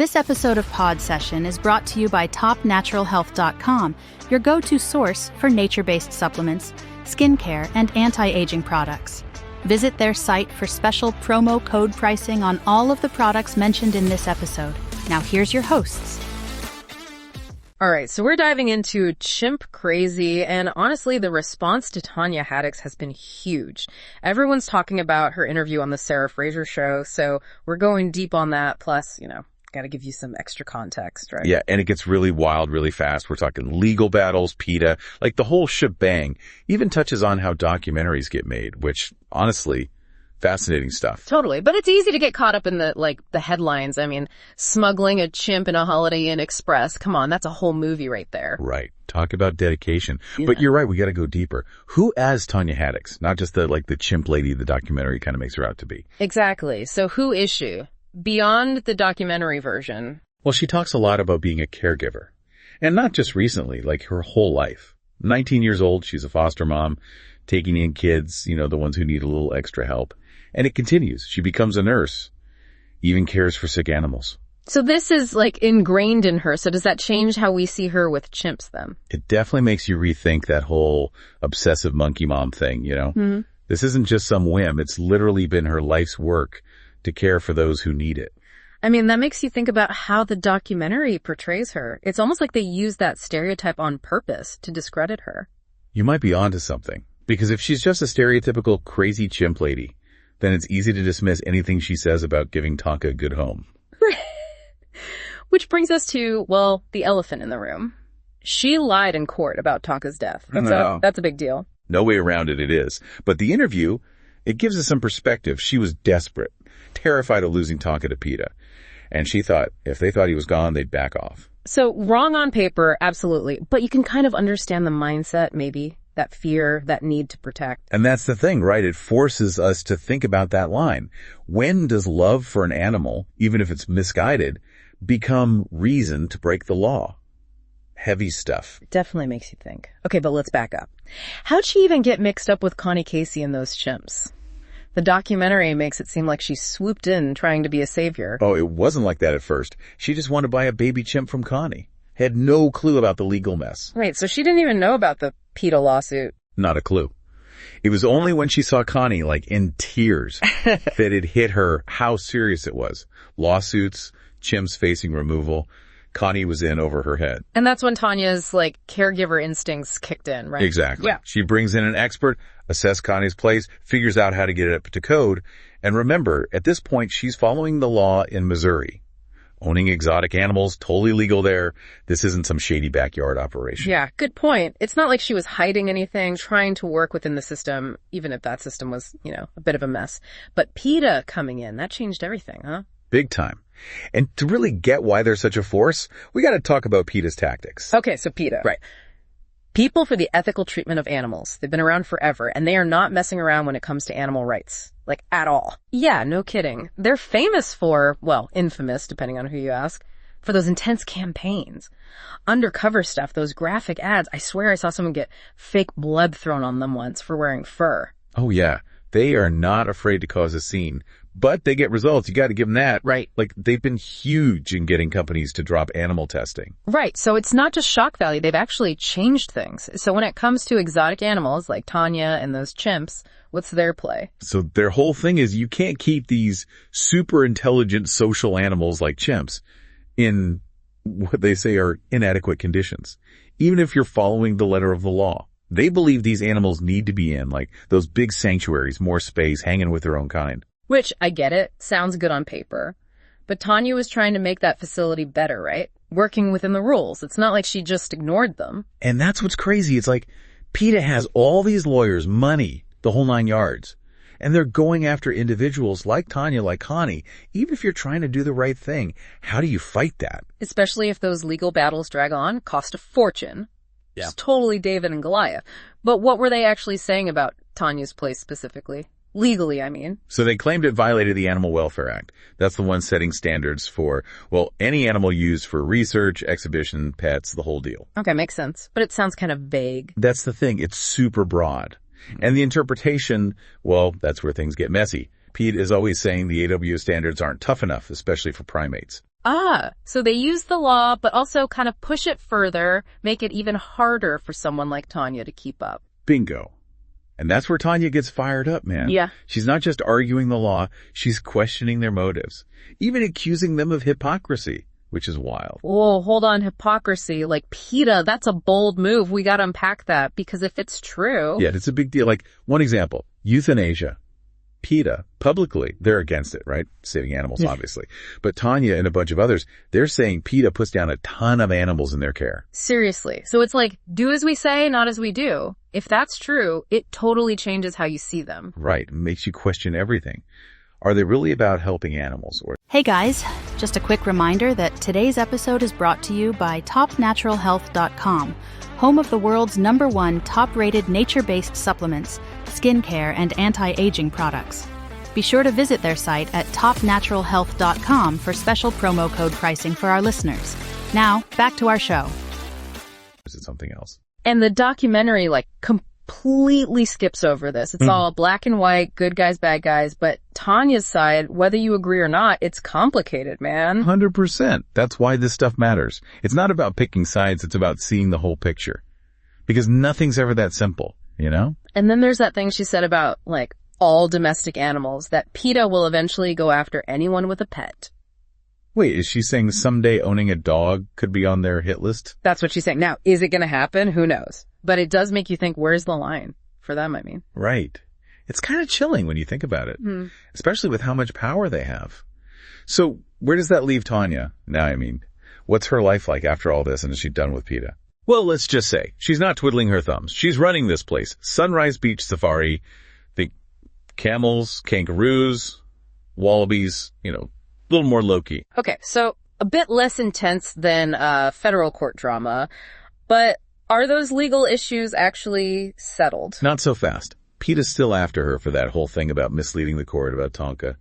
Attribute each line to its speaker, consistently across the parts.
Speaker 1: This episode of Pod Session is brought to you by TopNaturalHealth.com, your go-to source for nature-based supplements, skincare, and anti-aging products. Visit their site for special promo code pricing on all of the products mentioned in this episode. Now here's your hosts.
Speaker 2: All right, so we're diving into Chimp Crazy, and honestly, the response to Tonia Haddix has been huge. Everyone's talking about her interview on the Sarah Fraser show, so we're going deep on that, plus, got to give you some extra context, right?
Speaker 3: Yeah, and it gets really wild really fast. We're talking legal battles, PETA, like the whole shebang. Even touches on how documentaries get made, which, honestly, fascinating stuff.
Speaker 2: Totally, but it's easy to get caught up in the headlines. I mean, smuggling a chimp in a Holiday Inn Express, come on, that's a whole movie right there.
Speaker 3: Right. Talk about dedication.
Speaker 2: Yeah.
Speaker 3: But you're right, we got to go deeper. Who as Tonia Haddix? Not just the chimp lady the documentary kind of makes her out to be.
Speaker 2: Exactly. So who is she? Beyond the documentary version.
Speaker 3: Well, she talks a lot about being a caregiver. And not just recently, like her whole life. 19 years old, she's a foster mom, taking in kids, the ones who need a little extra help. And it continues. She becomes a nurse, even cares for sick animals.
Speaker 2: So this is ingrained in her. So does that change how we see her with chimps then?
Speaker 3: It definitely makes you rethink that whole obsessive monkey mom thing,
Speaker 2: Mm-hmm.
Speaker 3: This isn't just some whim. It's literally been her life's work to care for those who need it.
Speaker 2: I mean, that makes you think about how the documentary portrays her. It's almost like they use that stereotype on purpose to discredit her.
Speaker 3: You might be onto something. Because if she's just a stereotypical crazy chimp lady, then it's easy to dismiss anything she says about giving Tonka a good home.
Speaker 2: Which brings us to, the elephant in the room. She lied in court about Tonka's death. That's a big deal.
Speaker 3: No way around it is. But the interview, it gives us some perspective. She was desperate, terrified of losing Tonka to PETA. And she thought if they thought he was gone, they'd back off.
Speaker 2: So wrong on paper, absolutely. But you can kind of understand the mindset, maybe. That fear, that need to protect.
Speaker 3: And that's the thing, right? It forces us to think about that line. When does love for an animal, even if it's misguided, become reason to break the law? Heavy stuff.
Speaker 2: Definitely makes you think. Okay, but let's back up. How'd she even get mixed up with Connie Casey and those chimps? The documentary makes it seem like she swooped in trying to be a savior.
Speaker 3: Oh, it wasn't like that at first. She just wanted to buy a baby chimp from Connie. Had no clue about the legal mess.
Speaker 2: Right, so she didn't even know about the PETA lawsuit.
Speaker 3: Not a clue. It was only when she saw Connie, in tears, that it hit her how serious it was. Lawsuits, chimps facing removal. Connie was in over her head.
Speaker 2: And that's when Tonia's, caregiver instincts kicked in, right?
Speaker 3: Exactly.
Speaker 2: Yeah.
Speaker 3: She brings in an expert, assesses Connie's place, figures out how to get it up to code. And remember, at this point, she's following the law in Missouri. Owning exotic animals, totally legal there. This isn't some shady backyard operation.
Speaker 2: Yeah, good point. It's not like she was hiding anything, trying to work within the system, even if that system was, a bit of a mess. But PETA coming in, that changed everything, huh?
Speaker 3: Big time. And to really get why they're such a force, we got to talk about PETA's tactics.
Speaker 2: Okay, so PETA. Right. People for the Ethical Treatment of Animals. They've been around forever, and they are not messing around when it comes to animal rights. At all. Yeah, no kidding. They're famous for, infamous, depending on who you ask, for those intense campaigns. Undercover stuff, those graphic ads. I swear I saw someone get fake blood thrown on them once for wearing fur.
Speaker 3: Oh, yeah. They are not afraid to cause a scene. But they get results. You got to give them that.
Speaker 2: Right.
Speaker 3: They've been huge in getting companies to drop animal testing.
Speaker 2: Right. So it's not just shock value. They've actually changed things. So when it comes to exotic animals like Tonia and those chimps, what's their play?
Speaker 3: So their whole thing is you can't keep these super intelligent social animals like chimps in what they say are inadequate conditions, even if you're following the letter of the law. They believe these animals need to be in those big sanctuaries, more space, hanging with their own kind.
Speaker 2: Which, I get it, sounds good on paper. But Tonia was trying to make that facility better, right? Working within the rules. It's not like she just ignored them.
Speaker 3: And that's what's crazy. It's PETA has all these lawyers, money, the whole 9 yards. And they're going after individuals like Tonia, like Connie. Even if you're trying to do the right thing, how do you fight that?
Speaker 2: Especially if those legal battles drag on, cost a fortune.
Speaker 3: Yeah.
Speaker 2: It's totally David and Goliath. But what were they actually saying about Tonia's place specifically? Legally, I mean.
Speaker 3: So they claimed it violated the Animal Welfare Act. That's the one setting standards for, any animal used for research, exhibition, pets, the whole deal.
Speaker 2: Okay, makes sense. But it sounds kind of vague.
Speaker 3: That's the thing. It's super broad. And the interpretation, that's where things get messy. PETA is always saying the AWO standards aren't tough enough, especially for primates.
Speaker 2: So they use the law, but also kind of push it further, make it even harder for someone like Tonia to keep up.
Speaker 3: Bingo. And that's where Tonia gets fired up, man.
Speaker 2: Yeah.
Speaker 3: She's not just arguing the law, she's questioning their motives, even accusing them of hypocrisy, which is wild.
Speaker 2: Whoa, hold on, hypocrisy. Like, PETA, that's a bold move. We gotta unpack that, because if it's true...
Speaker 3: Yeah, it's a big deal. Like, one example, euthanasia. PETA, publicly, they're against it, right? Saving animals, obviously. But Tonia and a bunch of others, they're saying PETA puts down a ton of animals in their care.
Speaker 2: Seriously. So it's like, do as we say, not as we do. If that's true, it totally changes how you see them.
Speaker 3: Right. It makes you question everything. Are they really about helping animals?
Speaker 1: Hey guys, just a quick reminder that today's episode is brought to you by topnaturalhealth.com, home of the world's #1 top-rated nature-based supplements, skincare, and anti-aging products. Be sure to visit their site at topnaturalhealth.com for special promo code pricing for our listeners. Now, back to our show.
Speaker 3: Is it something else?
Speaker 2: And the documentary, like, completely skips over this. It's all black and white, good guys, bad guys, but Tonia's side, whether you agree or not, it's complicated, man.
Speaker 3: 100%. That's why this stuff matters. It's not about picking sides, it's about seeing the whole picture. Because nothing's ever that simple, you know?
Speaker 2: And then there's that thing she said about, like, all domestic animals, that PETA will eventually go after anyone with a pet.
Speaker 3: Wait, is she saying someday owning a dog could be on their hit list?
Speaker 2: That's what she's saying. Now, is it going to happen? Who knows? But it does make you think, where's the line? For them, I mean.
Speaker 3: Right. It's kind of chilling when you think about it, especially with how much power they have. So where does that leave Tonia? Now, I mean, what's her life like after all this, and is she done with PETA? Well, let's just say she's not twiddling her thumbs. She's running this place. Sunrise Beach Safari, the camels, kangaroos, wallabies, you know, a little more low-key.
Speaker 2: Okay, so a bit less intense than federal court drama, but are those legal issues actually settled?
Speaker 3: Not so fast. PETA's still after her for that whole thing about misleading the court about Tonka.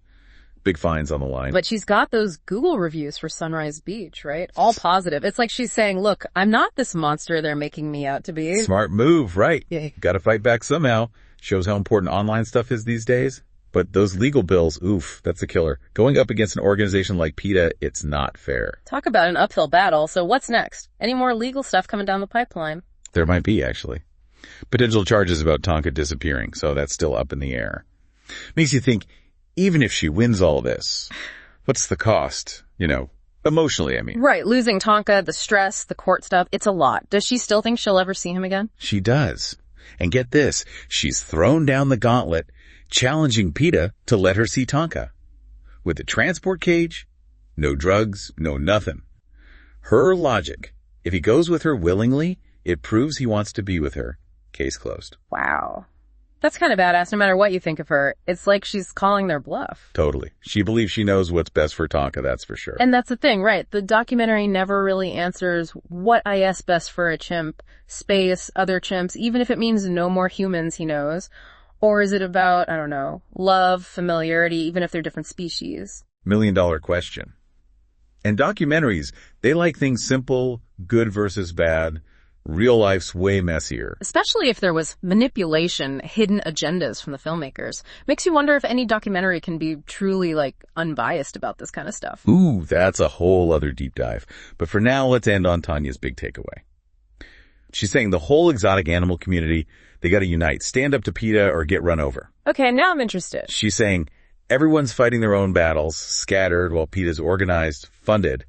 Speaker 3: Big fines on the line.
Speaker 2: But she's got those Google reviews for Sunrise Beach, right? All positive. It's like she's saying, look, I'm not this monster they're making me out to be.
Speaker 3: Smart move, right?
Speaker 2: Yeah.
Speaker 3: Gotta fight back somehow. Shows how important online stuff is these days. But those legal bills, oof, that's a killer. Going up against an organization like PETA, it's not fair.
Speaker 2: Talk about an uphill battle. So what's next? Any more legal stuff coming down the pipeline?
Speaker 3: There might be, actually. Potential charges about Tonka disappearing, so that's still up in the air. Makes you think, even if she wins all this, what's the cost? You know, emotionally, I mean.
Speaker 2: Right, losing Tonka, the stress, the court stuff, it's a lot. Does she still think she'll ever see him again?
Speaker 3: She does. And get this, she's thrown down the gauntlet, challenging PETA to let her see Tonka. With the transport cage, no drugs, no nothing. Her logic, if he goes with her willingly, it proves he wants to be with her. Case closed.
Speaker 2: Wow. That's kind of badass, no matter what you think of her. It's like she's calling their bluff.
Speaker 3: Totally. She believes she knows what's best for Tonka, that's for sure.
Speaker 2: And that's the thing, right? The documentary never really answers what is best for a chimp, space, other chimps, even if it means no more humans, he knows. Or is it about, I don't know, love, familiarity, even if they're different species?
Speaker 3: $1 million question. And documentaries, they like things simple, good versus bad. Real life's way messier.
Speaker 2: Especially if there was manipulation, hidden agendas from the filmmakers. Makes you wonder if any documentary can be truly, like, unbiased about this kind of stuff.
Speaker 3: Ooh, that's a whole other deep dive. But for now, let's end on Tonia's big takeaway. She's saying the whole exotic animal community, they gotta unite, stand up to PETA or get run over.
Speaker 2: Okay, now I'm interested.
Speaker 3: She's saying everyone's fighting their own battles, scattered while PETA's organized, funded.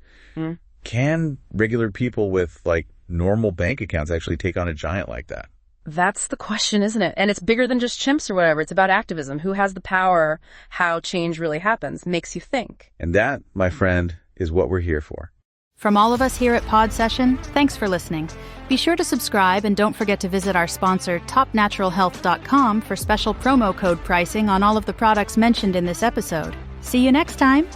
Speaker 3: Can regular people with, like, normal bank accounts actually take on a giant like that?
Speaker 2: That's the question, isn't it? And it's bigger than just chimps or whatever. It's about activism. Who has the power? How change really happens? Makes you think.
Speaker 3: And that, my friend, is what we're here for.
Speaker 1: From all of us here at Pod Session, thanks for listening. Be sure to subscribe and don't forget to visit our sponsor, topnaturalhealth.com, for special promo code pricing on all of the products mentioned in this episode. See you next time.